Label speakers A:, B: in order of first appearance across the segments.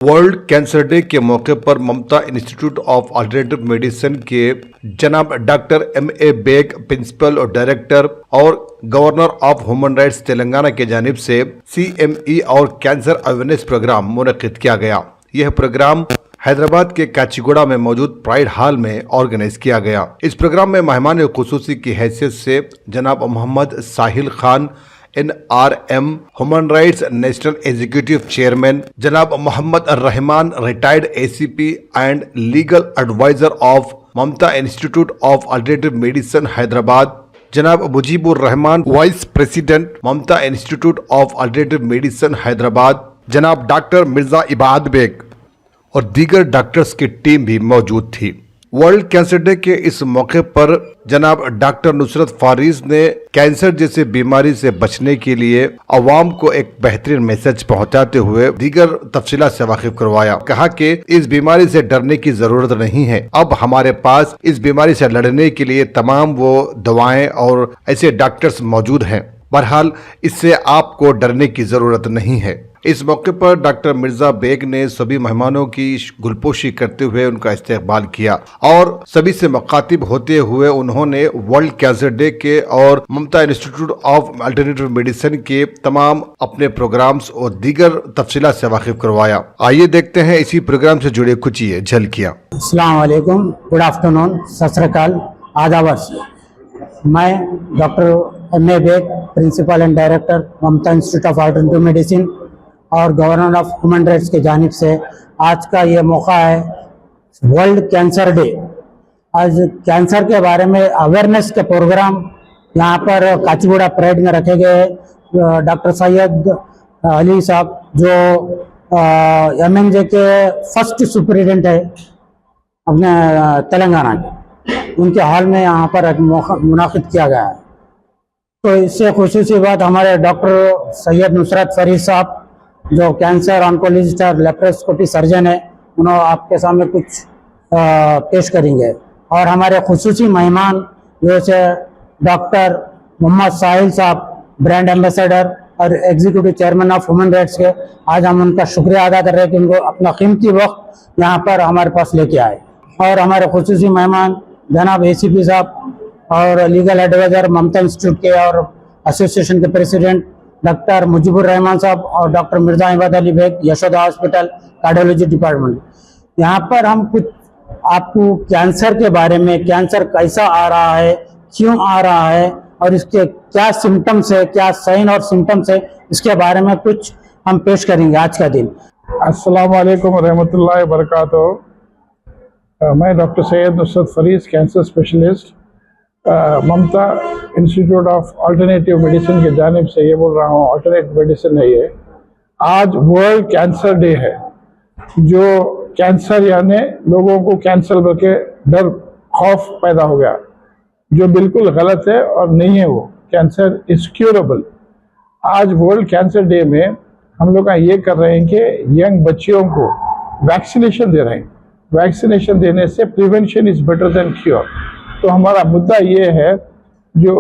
A: World cancer day के मौके पर ममता इंस्टीट्यूट ऑफ अल्टरनेटिव मेडिसिन के जनाब डॉक्टर M.A. बेग, प्रिंसिपल और डायरेक्टर और governor of human rights Telangana की जानिब से CME और कैंसर अवेयरनेस प्रोग्राम मुनक्किद किया गया। यह प्रोग्राम हैदराबाद के काचीगुड़ा में मौजूद प्राइड हॉल में ऑर्गेनाइज किया गया। इस प्रोग्राम में मेहमान खुसूसी की हैसियत से जनाब Mohammad Sahil Khan NRM human rights national executive chairman, जनाब Mohammad Rahman retired ACP and legal advisor of Mamata institute of alternative medicine Hyderabad, जनाब Mujibur Rahman vice president Mamata institute of alternative medicine Hyderabad, जनाब डॉक्टर मिर्जा इबाद बेग और दीगर डॉक्टर्स की टीम भी मौजूद थी। वर्ल्ड कैंसर डे के इस मौके पर जनाब डॉक्टर नुसरत फारिस ने कैंसर जैसे बीमारी से बचने के लिए अवाम को एक बेहतरीन मैसेज पहुंचाते हुए दीगर तफसीलात से वाकिफ करवाया। कहा कि इस बीमारी से डरने की जरूरत नहीं है, अब हमारे पास इस बीमारी से लड़ने के लिए तमाम वो दवाएं और ऐसे डॉक्टर्स मौजूद हैं। बहरहाल इससे आपको डरने की जरूरत नहीं है। इस मौके पर डॉक्टर मिर्जा बेग ने सभी मेहमानों की गुलपोशी करते हुए उनका इस्तकबाल किया और सभी से मुखातिब होते हुए उन्होंने वर्ल्ड कैंसर डे के और ममता इंस्टीट्यूट ऑफ अल्टरनेटिव मेडिसिन के तमाम अपने प्रोग्राम्स और दीगर तफसीलात से वाकिफ करवाया। आइए देखते हैं इसी प्रोग्राम से जुड़े कुछ ये झलकियाँ।
B: अस्सलाम वालेकुम, गुड आफ्टरनून, सत श्री अकाल, आदाब। मैं doctor M.A. Baig, principal and director Mamta institute of alternative medicine और गवर्नर ऑफ ह्यूमन राइट्स की जानिब से आज का ये मौका है वर्ल्ड कैंसर डे। आज कैंसर के बारे में अवेयरनेस के प्रोग्राम यहाँ पर काचीगुड़ा परेड में रखे गए। डॉक्टर सैयद अली साहब जो MNJ के फर्स्ट सुपरिटेंडेंट है अपने तेलंगाना के, उनके हाल में यहाँ पर एक मौका मुनाकिद किया गया है। तो इससे खुशूसी बात हमारे डॉक्टर सैयद नुसरत फरीद साहब जो कैंसर ऑन्कोलॉजिस्ट और लेप्रोस्कोपी सर्जन है, उन्होंने आपके सामने कुछ पेश करेंगे। और हमारे खुसूसी मेहमान जैसे डॉक्टर मोहम्मद साहिल साहब, ब्रांड एम्बेसडर और executive chairman of human rights के, आज हम उनका शुक्रिया अदा कर रहे हैं कि उनको अपना कीमती वक्त यहाँ पर हमारे पास लेके आए। और हमारे खुसूसी मेहमान जनाब ACP साहब और लीगल एडवाइजर ममता इंस्टीट्यूट के और एसोसिएशन के प्रेसिडेंट डॉक्टर मुजीबुर रहमान साहब और doctor Mirza Ibad Ali Baig, Yashoda hospital cardiology department. यहाँ पर हम कुछ आपको कैंसर के बारे में, कैंसर कैसा आ रहा है, क्यों आ रहा है और इसके क्या सिम्टम्स है, क्या साइन और सिम्टम्स है, इसके बारे में कुछ हम पेश करेंगे आज का दिन।
C: अस्सलाम वालेकुम रहमतुल्लाहि व बरकातहू। मैं doctor Syed Nusrat Farid, cancer specialist, Mamta institute of alternative medicine की जानिब से ये बोल रहा हूँ। अल्टरनेटिव मेडिसिन है ये। आज वर्ल्ड कैंसर डे है। जो कैंसर यानी लोगों को कैंसर के डर, खौफ पैदा हो गया, जो बिल्कुल गलत है और नहीं है। वो कैंसर इज क्यूरेबल। आज वर्ल्ड कैंसर डे में हम लोग ये कर रहे हैं कि यंग बच्चियों को वैक्सीनेशन दे रहे हैं। वैक्सीनेशन देने से prevention is better than cure. तो हमारा मुद्दा ये है, जो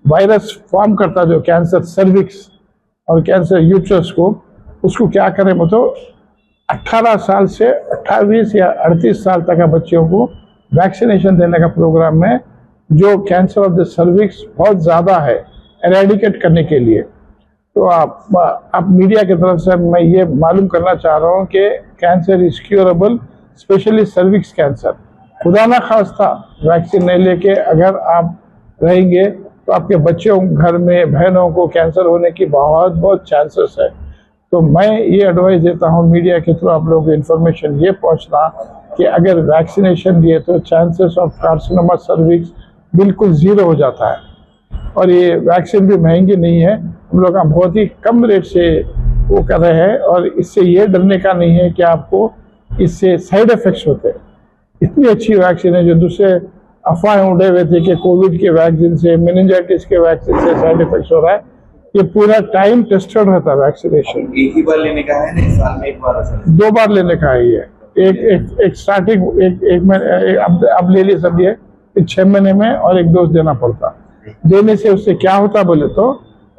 C: वायरस फॉर्म करता जो कैंसर सर्विक्स और कैंसर यूट्रस को, उसको क्या करें, मतलब 18 साल से 28 या 38 साल तक के बच्चों को वैक्सीनेशन देने का प्रोग्राम है, जो कैंसर ऑफ द सर्विक्स बहुत ज़्यादा है, एरेडिकेट करने के लिए। तो आप मीडिया की तरफ से मैं ये मालूम करना चाह रहा हूँ कि cancer is curable, specially cervix cancer. खुदा ना खास्ता वैक्सीन नहीं लेके अगर आप रहेंगे तो आपके बच्चों, घर में बहनों को कैंसर होने की बहुत चांसेस है। तो मैं ये एडवाइस देता हूँ मीडिया के थ्रू आप लोगों को इन्फॉर्मेशन ये पहुँचना कि अगर वैक्सीनेशन दिए तो चांसेस ऑफ कार्सिनोमा सर्विक्स बिल्कुल ज़ीरो हो जाता है। और ये वैक्सीन भी महंगी नहीं है, हम लोग बहुत ही कम रेट से वो कर रहे हैं। और इससे ये डरने का नहीं है कि आपको इससे साइड इफ़ेक्ट्स होते हैं। इतनी अच्छी वैक्सीन है। जो दूसरे अफवाहें उड़े हुए थे कि कोविड के वैक्सीन से, मेनिंजाइटिस के वैक्सीन से साइड इफेक्ट्स हो रहा है, ये पूरा टाइम टेस्टेड रहता है वैक्सीनेशन।
D: एक ही बार लेने का है ना, साल में एक बार?
C: 2 बार लेने का है ये। एक स्टार्टिंग एक महीने अब ले ली सब, ये 6 महीने में, और 1 डोज देना पड़ता। देने से उससे क्या होता बोले तो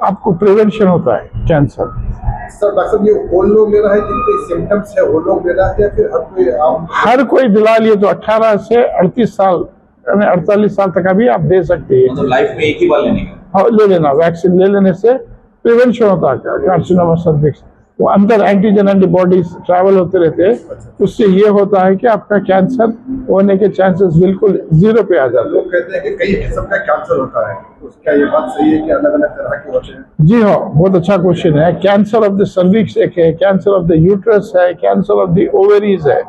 C: आपको प्रिवेंशन होता है कैंसर।
E: सर डॉक्टर साहब, ये वो लोग लेना है जिनके सिम्टम्स है वो लोग लेना है या फिर हर कोई आम?
C: हर कोई दिला लिए तो 18 से 38 साल यानी 48 साल तक का भी आप दे सकते हैं।
D: मतलब लाइफ में एक ही बार लेने का?
C: हाँ, ले लेना, वैक्सीन ले लेने से प्रिवेंशन होता है कार्सिनोमा सर्विक्स। वो अंदर एंटीजन एंटीबॉडीज ट्रैवल होते रहते हैं, उससे ये होता है कि आपका कैंसर होने के चांसेस बिल्कुल 0 पे आ जाते हैं।
E: लोग कहते हैं कि कई किस्म का कैंसर होता है, तो क्या ये बात सही है कि अलग अलग तरह के होते हैं?
C: जी हाँ, बहुत अच्छा क्वेश्चन है। कैंसर ऑफ द सर्विक्स एक है, कैंसर ऑफ द यूट्रस है, कैंसर ऑफ द ओवरीज है।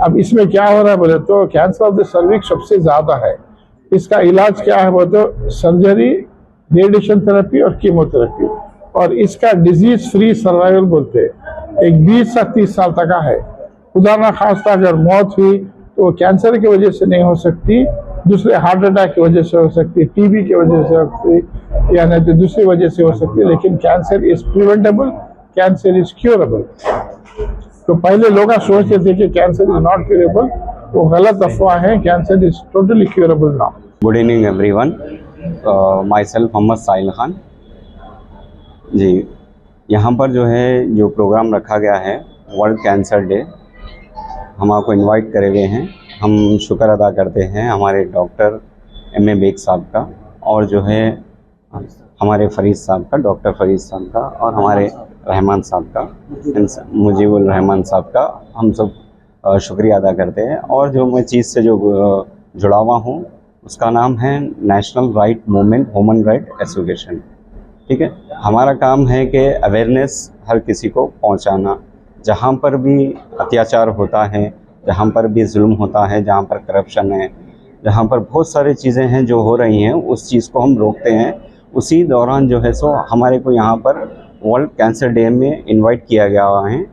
C: अब इसमें क्या हो रहा है बोले तो कैंसर ऑफ द सर्विक्स सबसे ज्यादा है। इसका इलाज क्या है बोले तो सर्जरी, रेडिएशन थेरेपी और कीमोथेरेपी, और इसका डिजीज फ्री सर्वाइवल बोलते हैं। एक 20 से 30 साल तक का है। खुदा ना खास्ता अगर मौत हुई तो कैंसर की वजह से नहीं हो सकती, दूसरे हार्ट अटैक की वजह से हो सकती, टीबी की वजह से हो सकती, या नहीं तो दूसरी वजह से हो सकती है। लेकिन cancer is preventable, cancer is curable. तो पहले लोग सोचते थे कि कैंसर इज नॉट क्यूरेबल, वो गलत अफवाह है। Cancer is totally curable now.
F: Good evening everyone, myself Mohammad Sahil Khan ji. यहाँ पर जो है जो प्रोग्राम रखा गया है वर्ल्ड कैंसर डे, हम आपको इनवाइट करे हुए हैं। हम शुक्र अदा करते हैं हमारे डॉक्टर M.A. बेग साहब का, और जो है हमारे फरीद साहब का, डॉक्टर फरीद साहब का, और हमारे रहमान साहब का, मुजीबुर रहमान साहब का। हम सब शुक्रिया अदा करते हैं। और जो मैं चीज़ से जो जुड़ा हुआ हूँ उसका नाम है national right movement human right association. ठीक है, हमारा काम है कि अवेयरनेस हर किसी को पहुंचाना। जहां पर भी अत्याचार होता है, जहां पर भी जुल्म होता है, जहां पर करप्शन है, जहां पर बहुत सारी चीज़ें हैं जो हो रही हैं, उस चीज़ को हम रोकते हैं। उसी दौरान जो है सो हमारे को यहाँ पर वर्ल्ड कैंसर डे में इनवाइट किया गया हुआ है।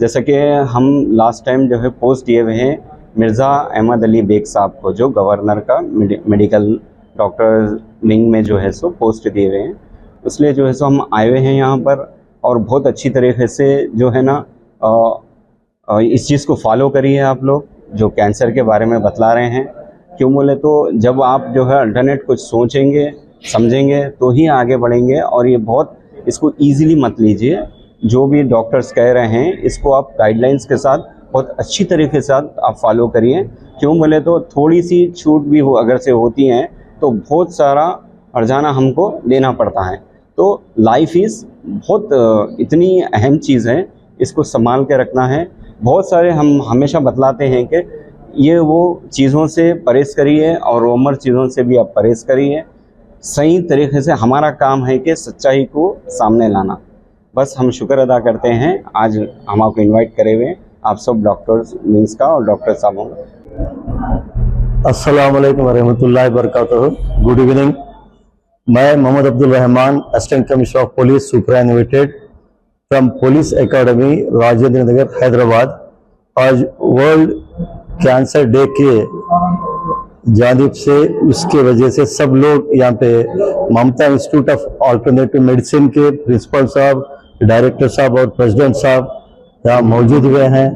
F: जैसे कि हम लास्ट टाइम जो है पोस्ट दिए हुए हैं मिर्ज़ा अहमद अली बेग साहब को, जो गवर्नर का मेडिकल डॉक्टर विंग में जो है सो पोस्ट दिए हुए हैं। इसलिए जो है सो हम आए हुए हैं यहाँ पर, और बहुत अच्छी तरीके से जो है ना इस चीज़ को फॉलो करिए आप लोग, जो कैंसर के बारे में बतला रहे हैं। क्यों बोले तो जब आप जो है अल्टरनेट कुछ सोचेंगे समझेंगे तो ही आगे बढ़ेंगे। और ये बहुत इसको ईज़िली मत लीजिए, जो भी डॉक्टर्स कह रहे हैं इसको आप गाइडलाइंस के साथ बहुत अच्छी तरीके से आप फॉलो करिए। क्यों बोले तो थोड़ी सी छूट भी हो अगर से होती हैं तो बहुत सारा हर्जाना हमको देना पड़ता है। तो लाइफ इज़ बहुत इतनी अहम चीज़ है, इसको संभाल के रखना है। बहुत सारे हम हमेशा बतलाते हैं कि ये वो चीज़ों से परहेज़ करिए और रोमर चीज़ों से भी आप परहेज़ करिए। सही तरीके से हमारा काम है कि सच्चाई को सामने लाना। बस हम शुक्र अदा करते हैं आज हम आपको इन्वाइट करे हुए आप सब डॉक्टर्स मीन्स का और डॉक्टर साहबों का।
G: अस्सलाम वालेकुम वरहमतुल्लाहि वबरकातुहू। Good evening. मैं Mohammad Abdul Rahman, assistant commissioner of police superintendent from police academy Rajendra Nagar Hyderabad. आज वर्ल्ड कैंसर डे के जानिब से उसके वजह से सब लोग यहाँ पे ममता इंस्टीट्यूट ऑफ अल्टरनेटिव मेडिसिन के प्रिंसिपल साहब, डायरेक्टर साहब और प्रेसिडेंट साहब यहाँ मौजूद हुए हैं।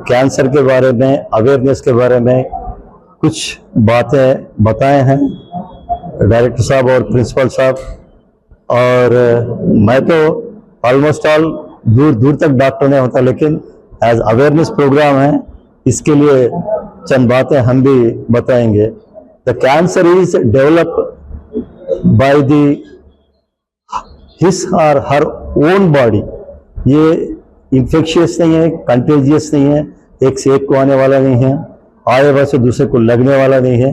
G: कैंसर के बारे में, अवेयरनेस के बारे में कुछ बातें बताए हैं डायरेक्टर साहब और प्रिंसिपल साहब। और मैं तो ऑलमोस्ट ऑल दूर दूर तक डॉक्टर नहीं होता, लेकिन एज अवेयरनेस प्रोग्राम है इसके लिए चंद बातें हम भी बताएंगे। The cancer is develop by the his और हर ओन बॉडी। ये इन्फेक्शियस नहीं है, कंटेजियस नहीं है, एक से एक को आने वाला नहीं है, आए वह से दूसरे को लगने वाला नहीं है।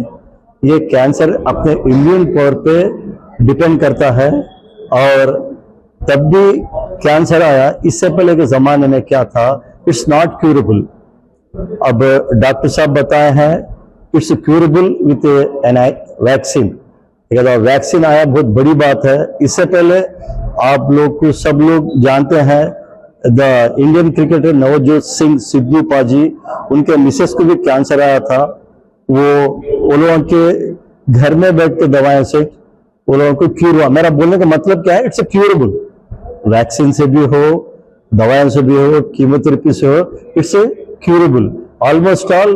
G: ये कैंसर अपने इम्यून पावर पे डिपेंड करता है। और तब भी कैंसर आया, इससे पहले के ज़माने में क्या था, इट्स नॉट क्यूरेबल। अब डॉक्टर साहब बताए हैं it's curable with an vaccine. Vaccine आया बहुत बड़ी बात है। इससे पहले आप लोग को सब लोग जानते हैं the Indian cricketer Navjot Singh Sidhu paaji, उनके मिसेस को भी कैंसर आया था। वो लोगों के घर में बैठ के दवाएं से वो लोगों को क्यूर हुआ। मेरा बोलने का मतलब क्या है, इट्स ए क्यूरेबल। वैक्सीन से भी हो, दवाओं से भी हो, कीमोथेरेपी से हो, it's a curable. Almost all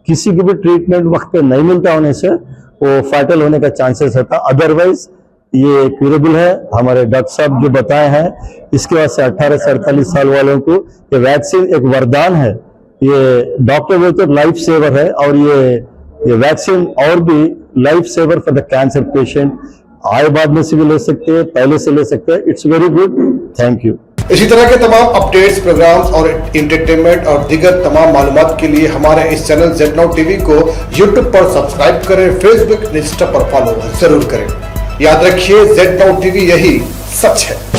G: किसी को भी ट्रीटमेंट वक्त पे नहीं मिलता होने से वो फैटल होने का चांसेस रहता। अदरवाइज ये क्यूरेबल है। हमारे डॉक्टर साहब जो बताए हैं, इसके बाद से 18 से 48 साल वालों को ये वैक्सीन एक वरदान है। ये डॉक्टर बोलते तो लाइफ सेवर है, और ये वैक्सीन और भी life saver for the cancer patient. आए बाद में से भी ले सकते हैं, पहले से ले सकते हैं। It's very good, thank you.
A: इसी तरह के तमाम अपडेट्स, प्रोग्राम्स और एंटरटेनमेंट और दीगर तमाम मालूमात के लिए हमारे इस चैनल Z-Now TV को YouTube पर सब्सक्राइब करें, फेसबुक, इंस्टा पर फॉलो जरूर करें। याद रखिए Z-Now TV यही सच है।